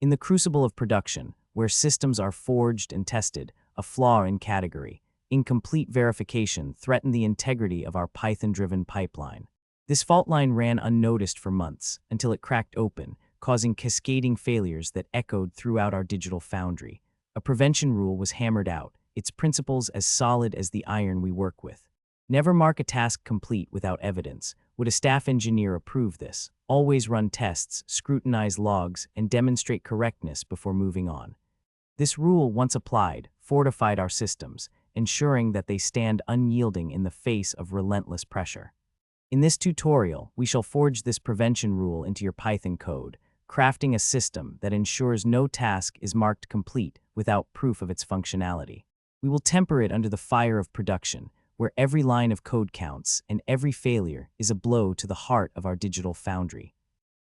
In the crucible of production, where systems are forged and tested, a flaw in category, incomplete verification threatened the integrity of our Python-driven pipeline. This fault line ran unnoticed for months until it cracked open, causing cascading failures that echoed throughout our digital foundry. A prevention rule was hammered out, its principles as solid as the iron we work with. Never mark a task complete without evidence. Would a staff engineer approve this? Always run tests, scrutinize logs, and demonstrate correctness before moving on. This rule, once applied, fortified our systems, ensuring that they stand unyielding in the face of relentless pressure. In this tutorial, we shall forge this prevention rule into your Python code, crafting a system that ensures no task is marked complete without proof of its functionality. We will temper it under the fire of production, where every line of code counts and every failure is a blow to the heart of our digital foundry.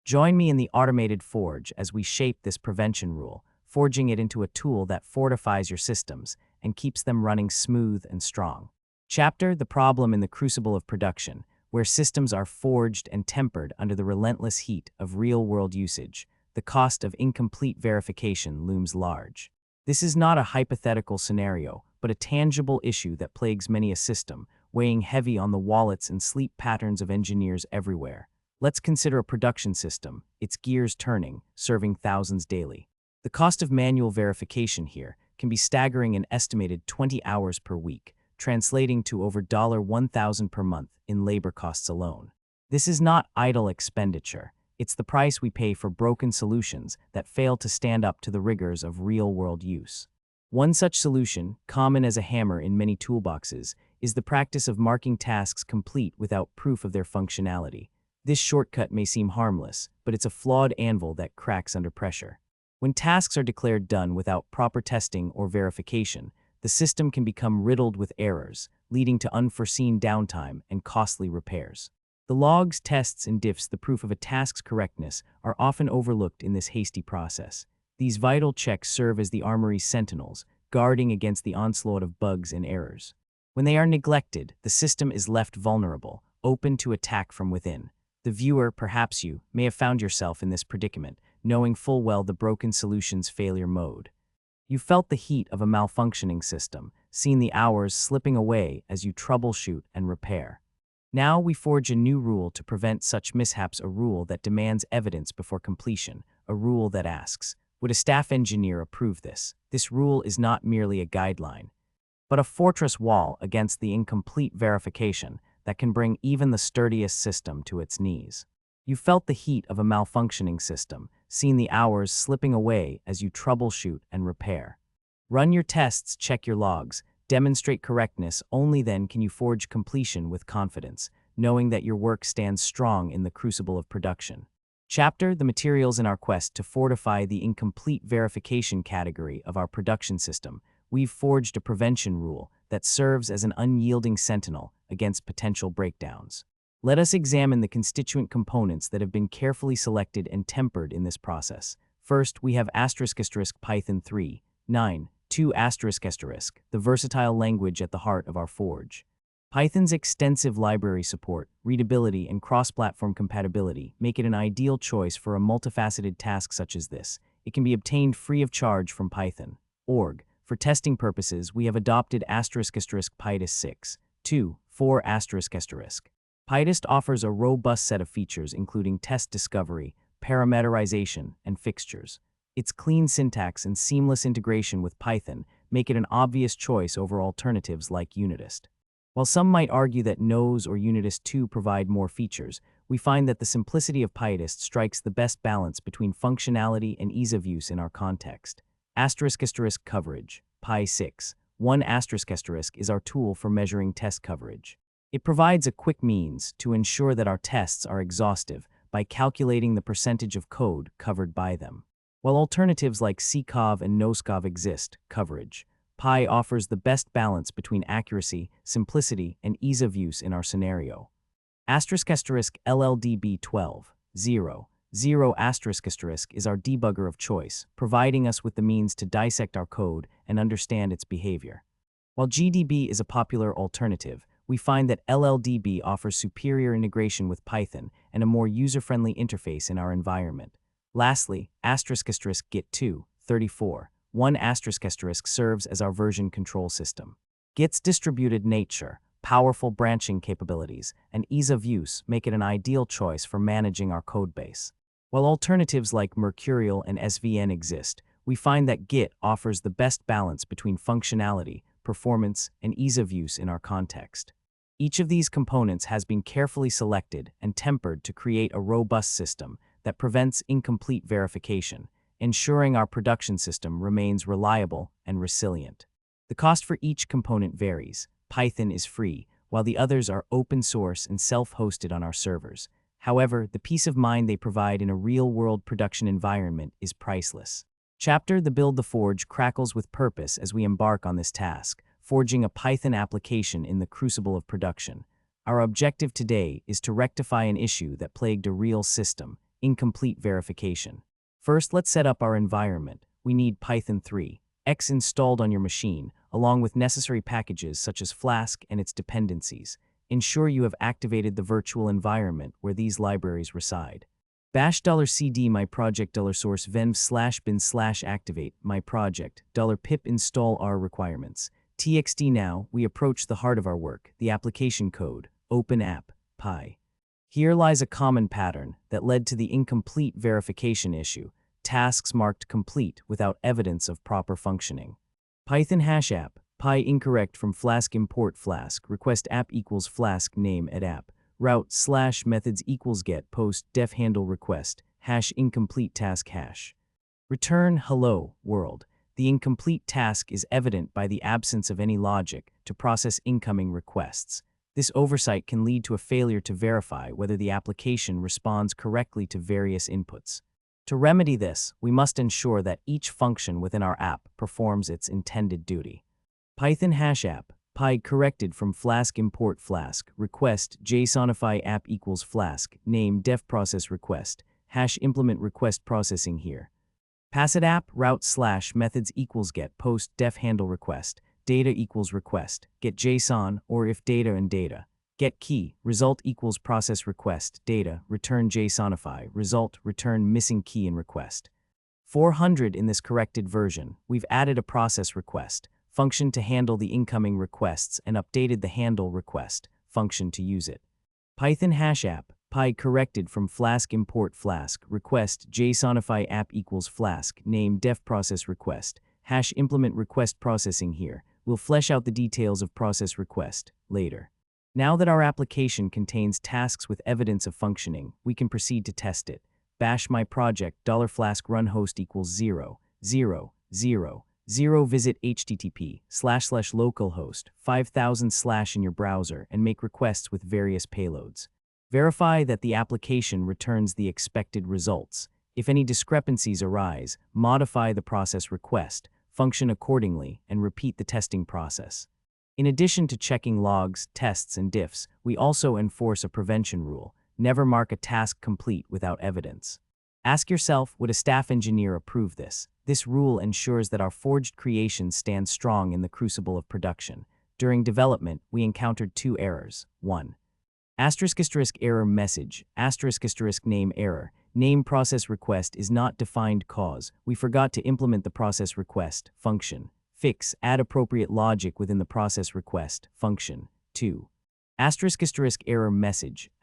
Join me in the automated forge as we shape this prevention rule, forging it into a tool that fortifies your systems and keeps them running smooth and strong. Chapter: The Problem in the Crucible of Production, where systems are forged and tempered under the relentless heat of real-world usage. The cost of incomplete verification looms large. This is not a hypothetical scenario, but a tangible issue that plagues many a system, weighing heavy on the wallets and sleep patterns of engineers everywhere. Let's consider a production system, its gears turning, serving thousands daily. The cost of manual verification here can be staggering, an estimated 20 hours per week, translating to over $1,000 per month in labor costs alone. This is not idle expenditure. It's the price we pay for broken solutions that fail to stand up to the rigors of real-world use. One such solution, common as a hammer in many toolboxes, is the practice of marking tasks complete without proof of their functionality. This shortcut may seem harmless, but it's a flawed anvil that cracks under pressure. When tasks are declared done without proper testing or verification, the system can become riddled with errors, leading to unforeseen downtime and costly repairs. The logs, tests, and diffs, the proof of a task's correctness, are often overlooked in this hasty process. These vital checks serve as the armory's sentinels, guarding against the onslaught of bugs and errors. When they are neglected, the system is left vulnerable, open to attack from within. The viewer, perhaps you, may have found yourself in this predicament, knowing full well the broken solution's failure mode. You felt the heat of a malfunctioning system, seen the hours slipping away as you troubleshoot and repair. Now we forge a new rule to prevent such mishaps, a rule that demands evidence before completion, a rule that asks, would a staff engineer approve this? This rule is not merely a guideline, but a fortress wall against the incomplete verification that can bring even the sturdiest system to its knees. You felt the heat of a malfunctioning system, seen the hours slipping away as you troubleshoot and repair. Run your tests, check your logs, demonstrate correctness. Only then can you forge completion with confidence, knowing that your work stands strong in the crucible of production. Chapter: The Materials. In our quest to fortify the incomplete verification category of our production system, we've forged a prevention rule that serves as an unyielding sentinel against potential breakdowns. Let us examine the constituent components that have been carefully selected and tempered in this process. First, we have Python 3.9. 2 **, the versatile language at the heart of our forge. Python's extensive library support, readability, and cross-platform compatibility make it an ideal choice for a multifaceted task such as this. It can be obtained free of charge from Python.org. For testing purposes, we have adopted **PyTest 6. 2. 4 **. PyTest offers a robust set of features including test discovery, parameterization, and fixtures. Its clean syntax and seamless integration with Python make it an obvious choice over alternatives like Unitest. While some might argue that Nose or Unitest 2 provide more features, we find that the simplicity of PyTest strikes the best balance between functionality and ease of use in our context. Coverage. Py6. 1 ** is our tool for measuring test coverage. It provides a quick means to ensure that our tests are exhaustive by calculating the percentage of code covered by them. While alternatives like CCOV and NoSCOV exist, coverage. Py offers the best balance between accuracy, simplicity, and ease of use in our scenario. LLDB 12. 0. 0 * is our debugger of choice, providing us with the means to dissect our code and understand its behavior. While GDB is a popular alternative, we find that LLDB offers superior integration with Python and a more user-friendly interface in our environment. Lastly, **git2 34. One ** serves as our version control system. Git's distributed nature, powerful branching capabilities, and ease of use make it an ideal choice for managing our codebase. While alternatives like Mercurial and SVN exist, we find that Git offers the best balance between functionality, performance, and ease of use in our context. Each of these components has been carefully selected and tempered to create a robust system that prevents incomplete verification, ensuring our production system remains reliable and resilient. The cost for each component varies. Python is free, while the others are open source and self-hosted on our servers. However, the peace of mind they provide in a real-world production environment is priceless. Chapter The Build the Forge crackles with purpose as we embark on this task, forging a Python application in the crucible of production. Our objective today is to rectify an issue that plagued a real system: incomplete verification. First, let's set up our environment. We need Python 3.x installed on your machine, along with necessary packages such as Flask and its dependencies. Ensure you have activated the virtual environment where these libraries reside. Bash $cd myproject $source venv/bin/activate myproject $pip install R requirements. TXT. Now, we approach the heart of our work, the application code, open app, py. Here lies a common pattern that led to the incomplete verification issue: tasks marked complete without evidence of proper functioning. Python #app, py incorrect from Flask import Flask, request app equals Flask name at app, route / methods equals get post def handle request, #incomplete task #. Return hello world. The incomplete task is evident by the absence of any logic to process incoming requests. This oversight can lead to a failure to verify whether the application responds correctly to various inputs. To remedy this, we must ensure that each function within our app performs its intended duty. Python #app, py corrected from Flask import Flask, request JSONify app equals Flask, name def process request, #implement request processing here. Pass it app, route / methods equals get post def handle request, data equals request, get JSON, or if data and data. Get key, result equals process request, data, return JSONify, result, return missing key in request. 400 in this corrected version, we've added a process request function to handle the incoming requests and updated the handle request function to use it. Python #app, py corrected from Flask import Flask, request JSONify app equals Flask, name def process request, #implement request processing here. We'll flesh out the details of process request later. Now that our application contains tasks with evidence of functioning, we can proceed to test it. Bash myproject $flask run host equals 0, 0, 0, 0. Visit http://localhost 5000/ in your browser and make requests with various payloads. Verify that the application returns the expected results. If any discrepancies arise, modify the process request, function accordingly, and repeat the testing process. In addition to checking logs, tests, and diffs, we also enforce a prevention rule: never mark a task complete without evidence. Ask yourself, would a staff engineer approve this? This rule ensures that our forged creations stand strong in the crucible of production. During development, we encountered 2 errors. 1. ** error message, ** name error. Name process request is not defined cause. We forgot to implement the process request function. Fix, add appropriate logic within the process request function. 2. ** error message, **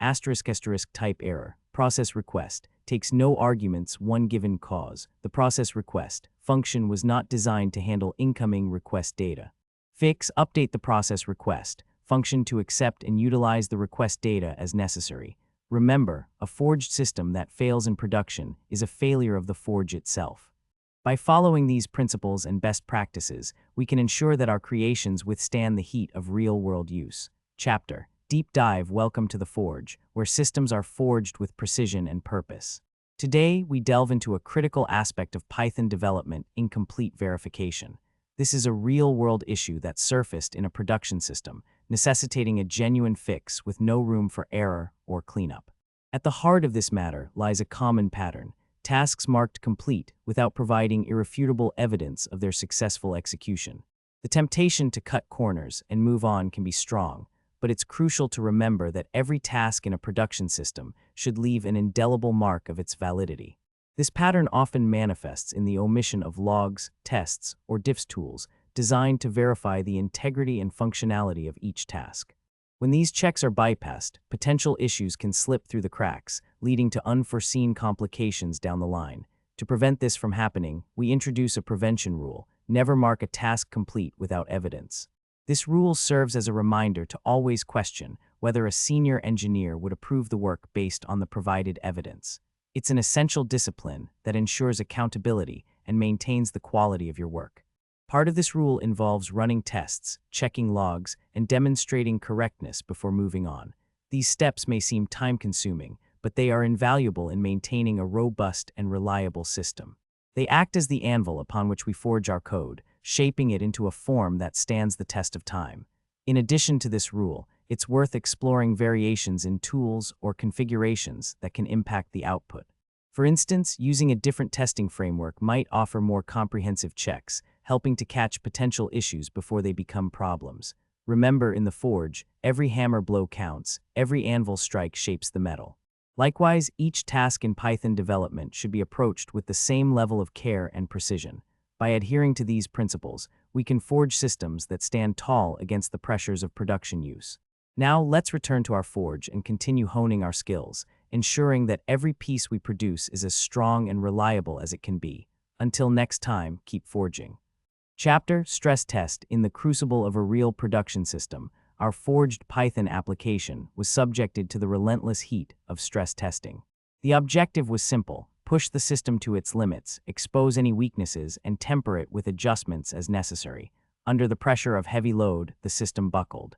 type error. Process request takes no arguments one given cause. The process request function was not designed to handle incoming request data. Fix, update the process request function to accept and utilize the request data as necessary. Remember, a forged system that fails in production is a failure of the forge itself. By following these principles and best practices, we can ensure that our creations withstand the heat of real-world use. Chapter Deep Dive. Welcome to the Forge, where systems are forged with precision and purpose. Today, we delve into a critical aspect of Python development: incomplete verification. This is a real-world issue that surfaced in a production system, necessitating a genuine fix with no room for error or cleanup. At the heart of this matter lies a common pattern: tasks marked complete without providing irrefutable evidence of their successful execution. The temptation to cut corners and move on can be strong, but it's crucial to remember that every task in a production system should leave an indelible mark of its validity. This pattern often manifests in the omission of logs, tests, or diffs tools designed to verify the integrity and functionality of each task. When these checks are bypassed, potential issues can slip through the cracks, leading to unforeseen complications down the line. To prevent this from happening, we introduce a prevention rule: never mark a task complete without evidence. This rule serves as a reminder to always question whether a senior engineer would approve the work based on the provided evidence. It's an essential discipline that ensures accountability and maintains the quality of your work. Part of this rule involves running tests, checking logs, and demonstrating correctness before moving on. These steps may seem time-consuming, but they are invaluable in maintaining a robust and reliable system. They act as the anvil upon which we forge our code, shaping it into a form that stands the test of time. In addition to this rule, it's worth exploring variations in tools or configurations that can impact the output. For instance, using a different testing framework might offer more comprehensive checks, helping to catch potential issues before they become problems. Remember, in the forge, every hammer blow counts, every anvil strike shapes the metal. Likewise, each task in Python development should be approached with the same level of care and precision. By adhering to these principles, we can forge systems that stand tall against the pressures of production use. Now, let's return to our forge and continue honing our skills, ensuring that every piece we produce is as strong and reliable as it can be. Until next time, keep forging. Chapter: Stress Test. In the crucible of a real production system, our forged Python application was subjected to the relentless heat of stress testing. The objective was simple: push the system to its limits, expose any weaknesses, and temper it with adjustments as necessary. Under the pressure of heavy load, the system buckled.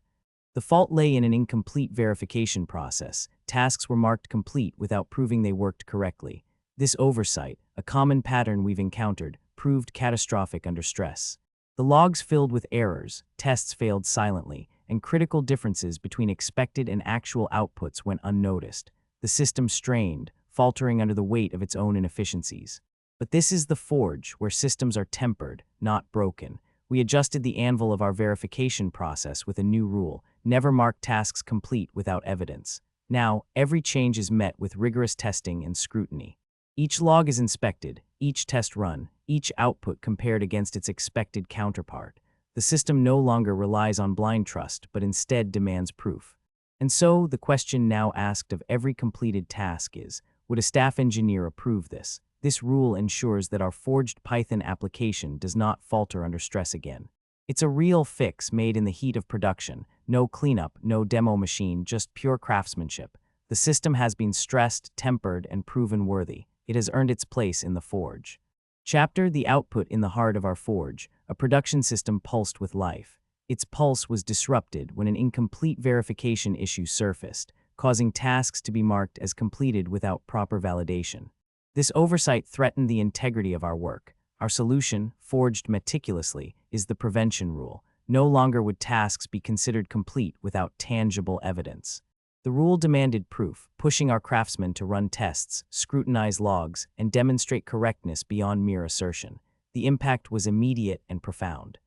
The fault lay in an incomplete verification process. Tasks were marked complete without proving they worked correctly. This oversight, a common pattern we've encountered, proved catastrophic under stress. The logs filled with errors, tests failed silently, and critical differences between expected and actual outputs went unnoticed. The system strained, faltering under the weight of its own inefficiencies. But this is the forge, where systems are tempered, not broken. We adjusted the anvil of our verification process with a new rule: never mark tasks complete without evidence. Now, every change is met with rigorous testing and scrutiny. Each log is inspected, each test run, each output compared against its expected counterpart. The system no longer relies on blind trust, but instead demands proof. And so, the question now asked of every completed task is: would a staff engineer approve this? This rule ensures that our forged Python application does not falter under stress again. It's a real fix made in the heat of production. No cleanup, no demo machine, just pure craftsmanship. The system has been stressed, tempered, and proven worthy. It has earned its place in the forge. Chapter: The output. In the heart of our forge, a production system pulsed with life. Its pulse was disrupted when an incomplete verification issue surfaced, causing tasks to be marked as completed without proper validation. This oversight threatened the integrity of our work. Our solution, forged meticulously, is the prevention rule. No longer would tasks be considered complete without tangible evidence. The rule demanded proof, pushing our craftsmen to run tests, scrutinize logs, and demonstrate correctness beyond mere assertion. The impact was immediate and profound.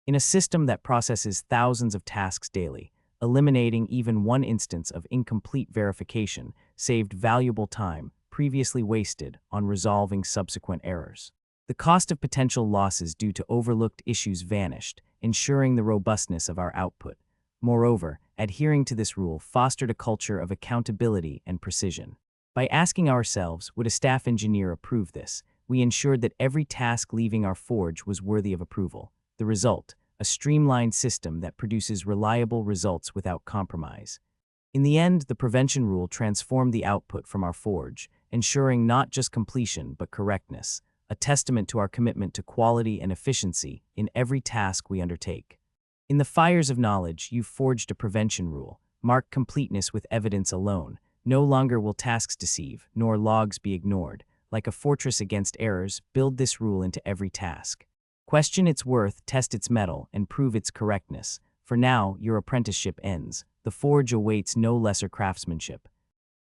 In a system that processes thousands of tasks daily, eliminating even one instance of incomplete verification saved valuable time previously wasted on resolving subsequent errors. The cost of potential losses due to overlooked issues vanished, ensuring the robustness of our output. Moreover, adhering to this rule fostered a culture of accountability and precision. By asking ourselves, would a staff engineer approve this, we ensured that every task leaving our forge was worthy of approval. The result: a streamlined system that produces reliable results without compromise. In the end, the prevention rule transformed the output from our forge, ensuring not just completion but correctness, a testament to our commitment to quality and efficiency in every task we undertake. In the fires of knowledge, you've forged a prevention rule: mark completeness with evidence alone. No longer will tasks deceive, nor logs be ignored. Like a fortress against errors, build this rule into every task. Question its worth, test its mettle, and prove its correctness. For now, your apprenticeship ends. The forge awaits no lesser craftsmanship.